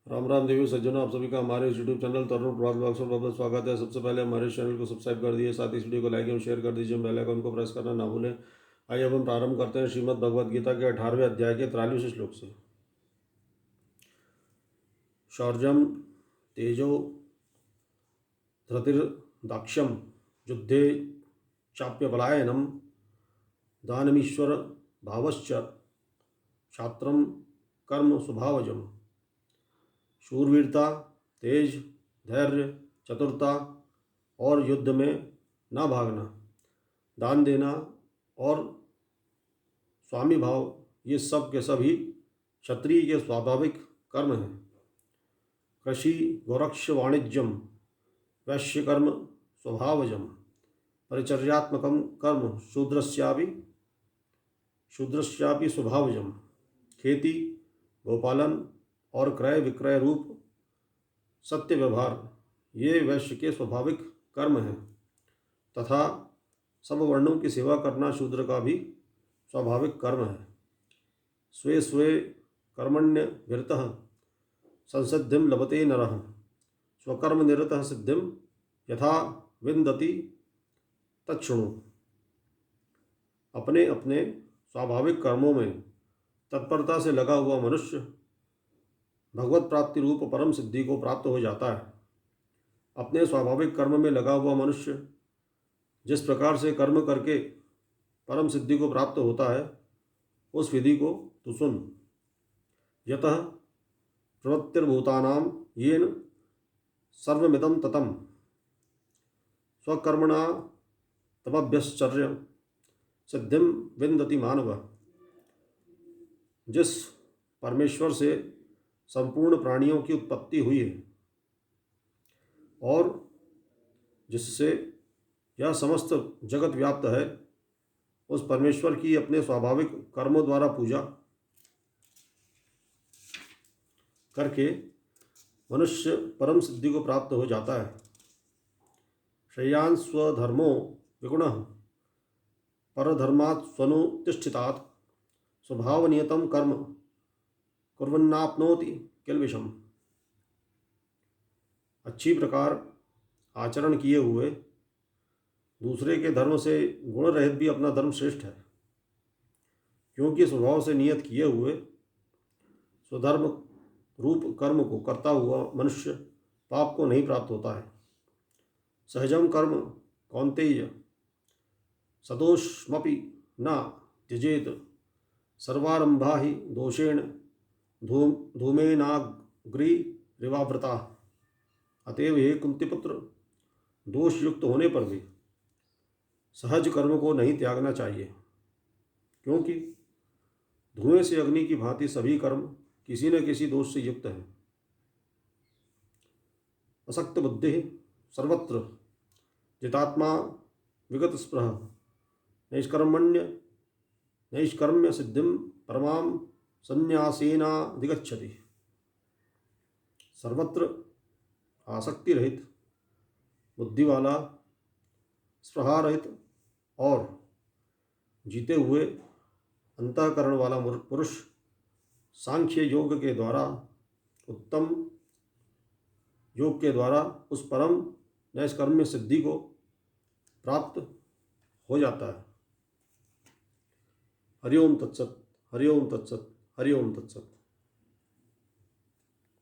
राम राम देवी सज्जनों, आप सभी का हमारे यूट्यूब चैनल तरुण प्रभात ब्लॉग्स पर बहुत स्वागत है। सबसे पहले हमारे चैनल को सब्सक्राइब कर दिए, साथ ही इस वीडियो को लाइक एवं शेयर कर दीजिए, बेल आइकन को प्रेस करना ना भूलें। आइए अब हम प्रारंभ करते हैं श्रीमद् भगवद गीता के 18वें अध्याय के 43वें श्लोक से। शौर्यम तेजो धृतिर्दाक्ष्यम युद्धे चाप्यपलायनम दानमीश्वर भावश्च क्षात्रम कर्म स्वभावजम। शूरवीरता, तेज, धैर्य, चतुरता और युद्ध में न भागना, दान देना और स्वामी भाव, ये सब के सभी क्षत्रिय के स्वाभाविक कर्म हैं। कृषि गोरक्ष वाणिज्यम वैश्य कर्म स्वभावजम परिचर्यात्मकम कर्म शूद्रस्यापि स्वभावजम। खेती, गोपालन और क्रय विक्रय रूप सत्य व्यवहार, ये वैश्य के स्वाभाविक कर्म हैं तथा सब वर्णों की सेवा करना शूद्र का भी स्वाभाविक कर्म है। स्वे स्वे कर्मण्य निरतः संसिद्धिम लभते नरः स्वकर्म निरतः सिद्धिम यथा विन्दति तच्छृणु। अपने अपने स्वाभाविक कर्मों में तत्परता से लगा हुआ मनुष्य भगवत प्राप्ति रूप परम सिद्धि को प्राप्त हो जाता है। अपने स्वाभाविक कर्म में लगा हुआ मनुष्य जिस प्रकार से कर्म करके परम सिद्धि को प्राप्त होता है, उस विधि को तू सुन। यतः प्रवृत्तिर्भूतानां येन सर्वमिदं ततं स्वकर्मणा तमभ्यश्चर्य सिद्धिं विन्दति मानव। जिस परमेश्वर से संपूर्ण प्राणियों की उत्पत्ति हुई है और जिससे यह समस्त जगत व्याप्त है, उस परमेश्वर की अपने स्वाभाविक कर्मों द्वारा पूजा करके मनुष्य परम सिद्धि को प्राप्त हो जाता है। श्रेयान् स्वधर्मो विगुणः परधर्मात् स्वनुतिष्ठितात् स्वभावनियतं कर्म कुर्वन्नाप्नोति किल्बिषम्। अच्छी प्रकार आचरण किए हुए दूसरे के धर्म से गुण रहित भी अपना धर्म श्रेष्ठ है, क्योंकि स्वभाव से नियत किए हुए स्वधर्म रूप कर्म को करता हुआ मनुष्य पाप को नहीं प्राप्त होता है। सहजम कर्म कौन्तेय सदोषमपि न त्यजेत सर्वारंभा ही दोषेण धूमेनाग्निरिवावृता। अतएव हे कुंतीपुत्र, दोष युक्त होने पर भी सहज कर्म को नहीं त्यागना चाहिए, क्योंकि धुएं से अग्नि की भांति सभी कर्म किसी न किसी दोष से युक्त हैं। असक्त बुद्धि सर्वत्र जितात्मा विगत स्पृह नैष्कर्म्य सिद्धिम परमाम संन्यासेनाधिगच्छति। सर्वत्र आसक्ति रहित, बुद्धि वाला, स्पृहा रहित और जीते हुए अंतःकरण वाला पुरुष सांख्य योग के द्वारा, उत्तम योग के द्वारा उस परम नैष्कर्म्य सिद्धि को प्राप्त हो जाता है। हरिओम तत्सत, हरिओम तत्सत, हरिओम तत्सत।